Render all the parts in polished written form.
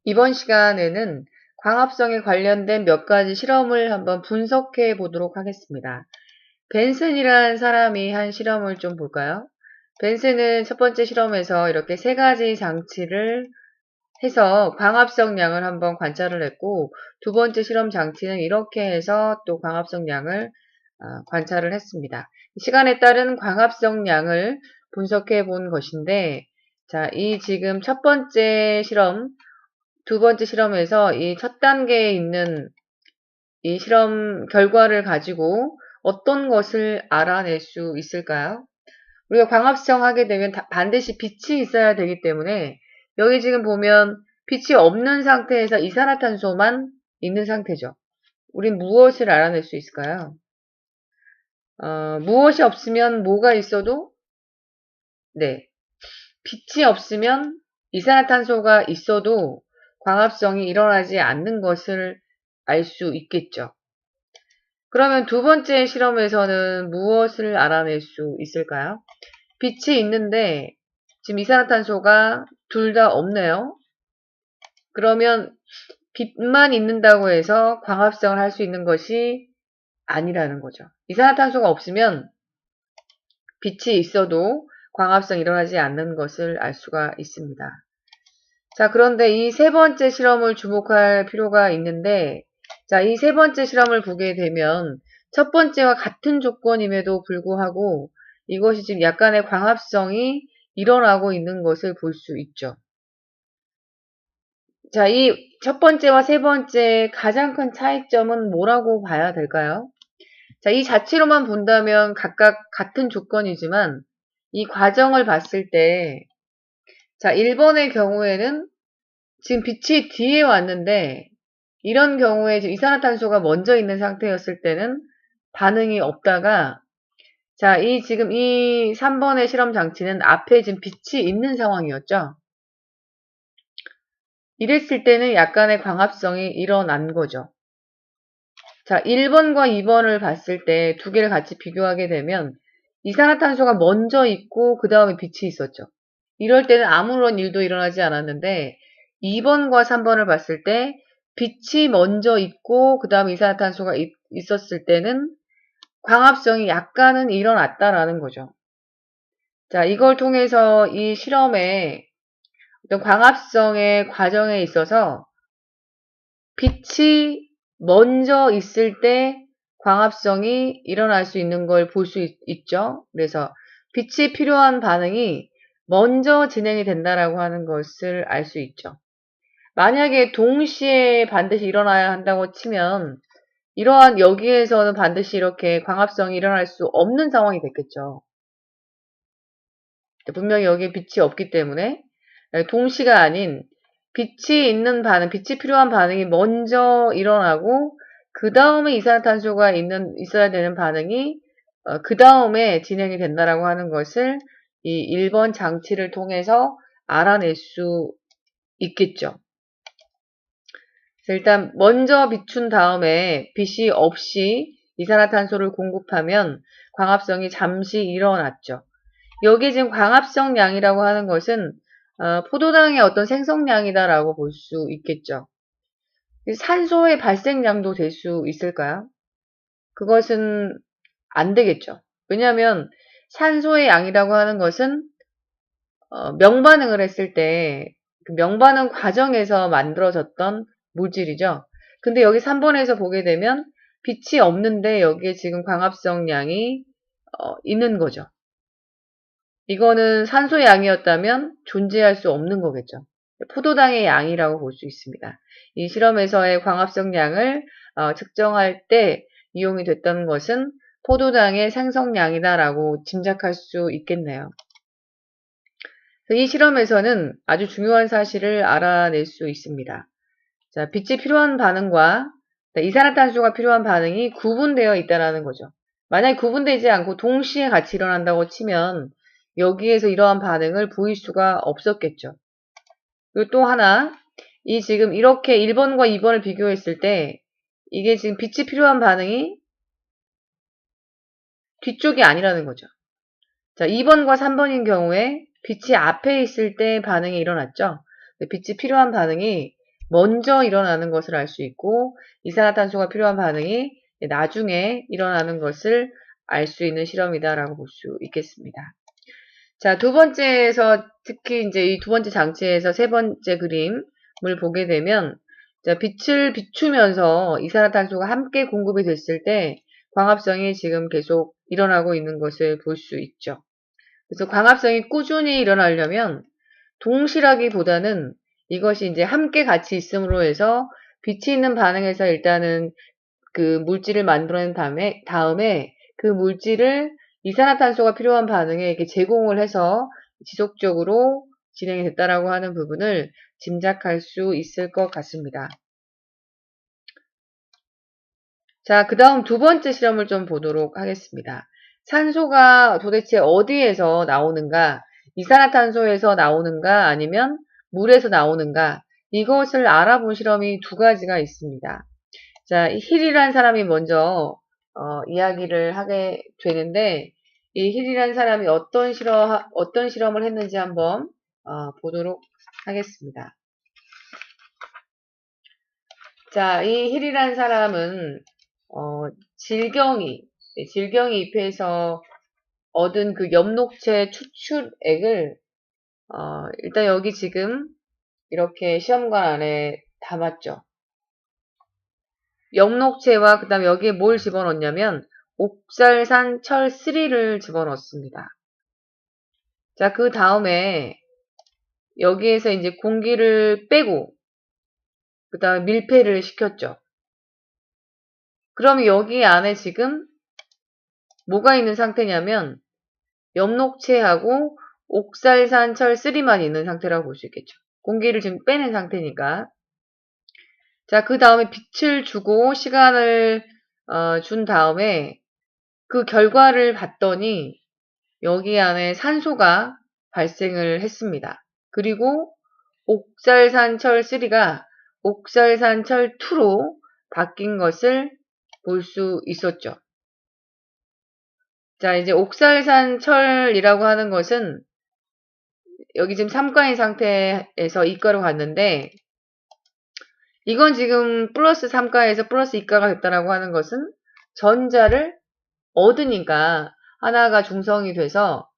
이번 시간에는 광합성에 관련된 몇 가지 실험을 한번 분석해 보도록 하겠습니다. 벤슨이라는 사람이 한 실험을 좀 볼까요? 벤슨은 첫 번째 실험에서 이렇게 세 가지 장치를 해서 광합성량을 한번 관찰을 했고, 두 번째 실험 장치는 이렇게 해서 또 광합성량을 관찰을 했습니다. 시간에 따른 광합성량을 분석해 본 것인데, 자, 이 지금 첫 번째 실험, 두 번째 실험에서 이 첫 단계에 있는 이 실험 결과를 가지고 어떤 것을 알아낼 수 있을까요? 우리가 광합성 하게 되면 반드시 빛이 있어야 되기 때문에 여기 지금 보면 빛이 없는 상태에서 이산화탄소만 있는 상태죠. 우린 무엇을 알아낼 수 있을까요? 무엇이 없으면 뭐가 있어도 네, 빛이 없으면 이산화탄소가 있어도 광합성이 일어나지 않는 것을 알 수 있겠죠. 그러면 두 번째 실험에서는 무엇을 알아낼 수 있을까요? 빛이 있는데 지금 이산화탄소가 둘 다 없네요. 그러면 빛만 있는다고 해서 광합성을 할 수 있는 것이 아니라는 거죠. 이산화탄소가 없으면 빛이 있어도 광합성이 일어나지 않는 것을 알 수가 있습니다. 자, 그런데 이 세 번째 실험을 주목할 필요가 있는데, 자, 이 세 번째 실험을 보게 되면 첫 번째와 같은 조건임에도 불구하고 이것이 지금 약간의 광합성이 일어나고 있는 것을 볼 수 있죠. 자, 이 첫 번째와 세 번째 가장 큰 차이점은 뭐라고 봐야 될까요? 자, 이 자체로만 본다면 각각 같은 조건이지만 이 과정을 봤을 때, 자, 1번의 경우에는 지금 빛이 뒤에 왔는데 이런 경우에 지금 이산화탄소가 먼저 있는 상태였을 때는 반응이 없다가 자, 지금 이 3번의 실험 장치는 앞에 지금 빛이 있는 상황이었죠. 이랬을 때는 약간의 광합성이 일어난 거죠. 자, 1번과 2번을 봤을 때 두 개를 같이 비교하게 되면 이산화탄소가 먼저 있고 그 다음에 빛이 있었죠. 이럴 때는 아무런 일도 일어나지 않았는데 2번과 3번을 봤을 때 빛이 먼저 있고 그 다음에 이산화탄소가 있었을 때는 광합성이 약간은 일어났다라는 거죠. 자, 이걸 통해서 이 실험의 어떤 광합성의 과정에 있어서 빛이 먼저 있을 때 광합성이 일어날 수 있는 걸 볼 수 있죠. 그래서 빛이 필요한 반응이 먼저 진행이 된다라고 하는 것을 알 수 있죠. 만약에 동시에 반드시 일어나야 한다고 치면 이러한 여기에서는 반드시 이렇게 광합성이 일어날 수 없는 상황이 됐겠죠. 분명히 여기에 빛이 없기 때문에 동시가 아닌 빛이 있는 반응, 빛이 필요한 반응이 먼저 일어나고 그 다음에 이산화탄소가 있어야 되는 반응이 그 다음에 진행이 된다라고 하는 것을 이 1번 장치를 통해서 알아낼 수 있겠죠. 일단 먼저 비춘 다음에 빛이 없이 이산화탄소를 공급하면 광합성이 잠시 일어났죠. 여기 지금 광합성량이라고 하는 것은 포도당의 어떤 생성량이다라고 볼 수 있겠죠. 산소의 발생량도 될 수 있을까요? 그것은 안 되겠죠. 왜냐하면 산소의 양이라고 하는 것은 명반응을 했을 때 그 명반응 과정에서 만들어졌던 물질이죠. 근데 여기 3번에서 보게 되면 빛이 없는데 여기에 지금 광합성량이 있는 거죠. 이거는 산소의 양이었다면 존재할 수 없는 거겠죠. 포도당의 양이라고 볼 수 있습니다. 이 실험에서의 광합성량을 측정할 때 이용이 됐던 것은 포도당의 생성량이다라고 짐작할 수 있겠네요. 이 실험에서는 아주 중요한 사실을 알아낼 수 있습니다. 자, 빛이 필요한 반응과 이산화탄소가 필요한 반응이 구분되어 있다는 거죠. 만약에 구분되지 않고 동시에 같이 일어난다고 치면 여기에서 이러한 반응을 보일 수가 없었겠죠. 그리고 또 하나, 이 지금 이렇게 1번과 2번을 비교했을 때 이게 지금 빛이 필요한 반응이 뒤쪽이 아니라는 거죠. 자, 2번과 3번인 경우에 빛이 앞에 있을 때 반응이 일어났죠. 빛이 필요한 반응이 먼저 일어나는 것을 알 수 있고 이산화탄소가 필요한 반응이 나중에 일어나는 것을 알 수 있는 실험이다라고 볼 수 있겠습니다. 자, 두 번째에서 특히 이제 이 두 번째 장치에서 세 번째 그림을 보게 되면 자, 빛을 비추면서 이산화탄소가 함께 공급이 됐을 때 광합성이 지금 계속 일어나고 있는 것을 볼 수 있죠. 그래서 광합성이 꾸준히 일어나려면 동실하기보다는 이것이 이제 함께 같이 있음으로 해서 빛이 있는 반응에서 일단은 그 물질을 만들어낸 다음에 그 물질을 이산화탄소가 필요한 반응에 이렇게 제공을 해서 지속적으로 진행이 됐다라고 하는 부분을 짐작할 수 있을 것 같습니다. 자, 그 다음 두 번째 실험을 좀 보도록 하겠습니다. 산소가 도대체 어디에서 나오는가? 이산화탄소에서 나오는가? 아니면 물에서 나오는가? 이것을 알아본 실험이 두 가지가 있습니다. 자, 힐이란 사람이 먼저 이야기를 하게 되는데 이 힐이란 사람이 어떤 실험을 했는지 한번 보도록 하겠습니다. 자, 이 힐이란 사람은 질경이 잎에서 얻은 그 엽록체 추출액을 일단 여기 지금 이렇게 시험관 안에 담았죠. 엽록체와 그 다음에 여기에 뭘 집어넣냐면 옥살산 철3를 집어넣습니다. 자, 그 다음에 여기에서 이제 공기를 빼고 그 다음에 밀폐를 시켰죠. 그럼 여기 안에 지금 뭐가 있는 상태냐면 엽록체하고 옥살산 철3만 있는 상태라고 볼 수 있겠죠. 공기를 지금 빼낸 상태니까. 자, 그 다음에 빛을 주고 시간을 준 다음에 그 결과를 봤더니 여기 안에 산소가 발생을 했습니다. 그리고 옥살산철3가 옥살산철2로 바뀐 것을 볼 수 있었죠. 자, 이제 옥살산철이라고 하는 것은 여기 지금 3가인 상태에서 2가로 갔는데 이건 지금 플러스 3가에서 플러스 2가가 됐다라고 하는 것은 전자를 얻으니까 하나가 중성이 돼서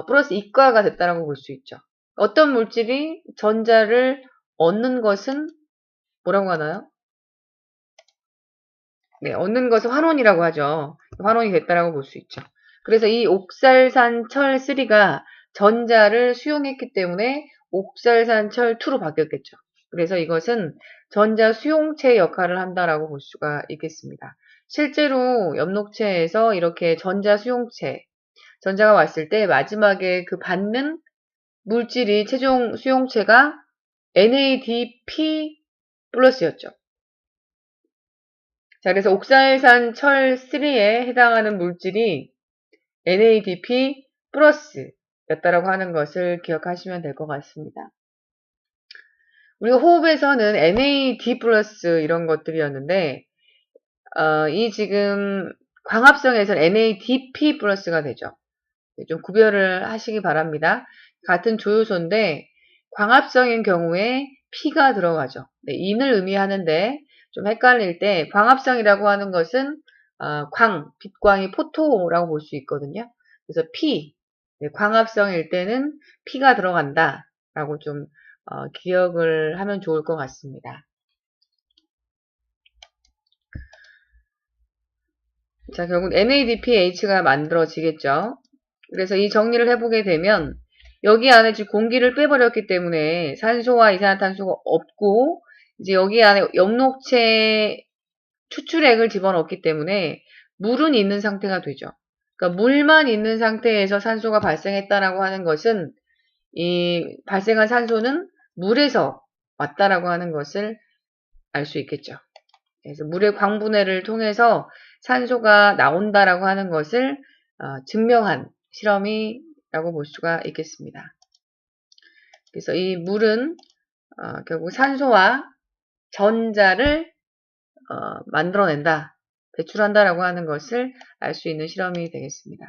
플러스 2가가 됐다라고 볼 수 있죠. 어떤 물질이 전자를 얻는 것은 뭐라고 하나요? 네, 얻는 것은 환원이라고 하죠. 환원이 됐다라고 볼 수 있죠. 그래서 이 옥살산철3가 전자를 수용했기 때문에 옥살산철2로 바뀌었겠죠. 그래서 이것은 전자 수용체 역할을 한다라고 볼 수가 있겠습니다. 실제로 엽록체에서 이렇게 전자 수용체, 전자가 왔을 때 마지막에 그 받는 물질이 최종 수용체가 NADP 플러스였죠. 자, 그래서 옥살산 철3에 해당하는 물질이 NADP 플러스였다라고 하는 것을 기억하시면 될 것 같습니다. 우리가 호흡에서는 NAD 플러스 이런 것들이었는데 이 지금 광합성에서는 NADP 플러스가 되죠. 좀 구별을 하시기 바랍니다. 같은 조효소인데 광합성인 경우에 P가 들어가죠. 네, 인을 의미하는데 좀 헷갈릴 때 광합성이라고 하는 것은 빛광이 포토라고 볼 수 있거든요. 그래서 P, 네, 광합성일 때는 P가 들어간다라고 좀 기억을 하면 좋을 것 같습니다. 자, 결국 NADPH가 만들어지겠죠. 그래서 이 정리를 해보게 되면 여기 안에 지금 공기를 빼버렸기 때문에 산소와 이산화탄소가 없고 이제 여기 안에 엽록체 추출액을 집어넣었기 때문에 물은 있는 상태가 되죠. 그러니까 물만 있는 상태에서 산소가 발생했다라고 하는 것은 이 발생한 산소는 물에서 왔다라고 하는 것을 알 수 있겠죠. 그래서 물의 광분해를 통해서 산소가 나온다라고 하는 것을 증명한 실험이라고 볼 수가 있겠습니다. 그래서 이 물은 결국 산소와 전자를 만들어낸다, 배출한다라고 하는 것을 알 수 있는 실험이 되겠습니다.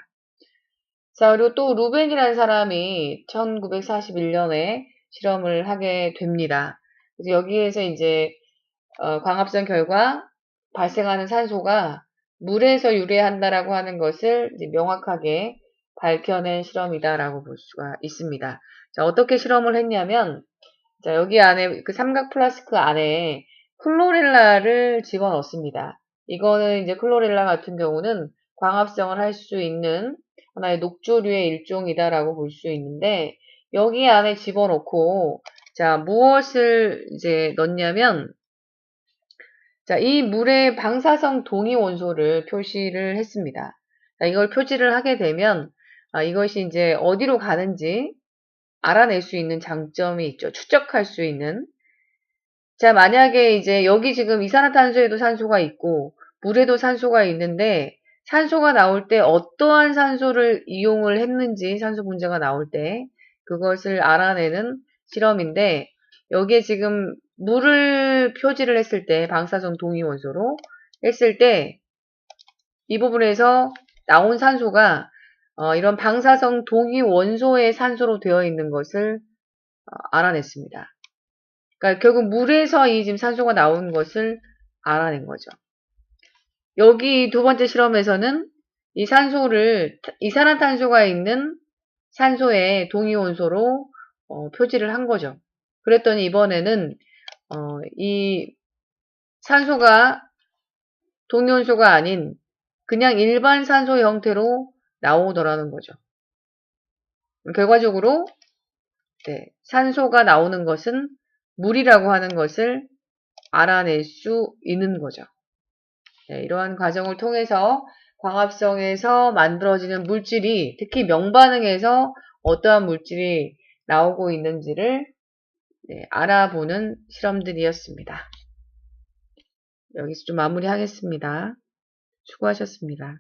자, 그리고 또 루벤이라는 사람이 1941년에 실험을 하게 됩니다. 그래서 여기에서 이제 광합성 결과 발생하는 산소가 물에서 유래한다라고 하는 것을 이제 명확하게 밝혀낸 실험이다라고 볼 수가 있습니다. 자, 어떻게 실험을 했냐면, 자, 여기 안에 그 삼각 플라스크 안에 클로렐라를 집어넣습니다. 이거는 이제 클로렐라 같은 경우는 광합성을 할 수 있는 하나의 녹조류의 일종이다라고 볼 수 있는데, 여기 안에 집어넣고, 자, 무엇을 이제 넣냐면, 자, 이 물의 방사성 동위 원소를 표시를 했습니다. 자, 이걸 표시를 하게 되면, 이것이 이제 어디로 가는지 알아낼 수 있는 장점이 있죠. 추적할 수 있는. 자, 만약에 이제 여기 지금 이산화탄소에도 산소가 있고, 물에도 산소가 있는데, 산소가 나올 때 어떠한 산소를 이용을 했는지 산소 분자가 나올 때, 그것을 알아내는 실험인데, 여기에 지금 물을 표지를 했을 때, 방사성 동위 원소로 했을 때, 이 부분에서 나온 산소가 이런 방사성 동위 원소의 산소로 되어 있는 것을 알아냈습니다. 그러니까 결국 물에서 이 지금 산소가 나온 것을 알아낸 거죠. 여기 두 번째 실험에서는 이 산소를 이산화탄소가 있는 산소의 동위원소로 표지를 한 거죠. 그랬더니 이번에는 이 산소가 동위원소가 아닌 그냥 일반 산소 형태로 나오더라는 거죠. 결과적으로 산소가 나오는 것은 물이라고 하는 것을 알아낼 수 있는 거죠. 이러한 과정을 통해서 광합성에서 만들어지는 물질이 특히 명반응에서 어떠한 물질이 나오고 있는지를 알아보는 실험들이었습니다. 여기서 좀 마무리하겠습니다. 수고하셨습니다.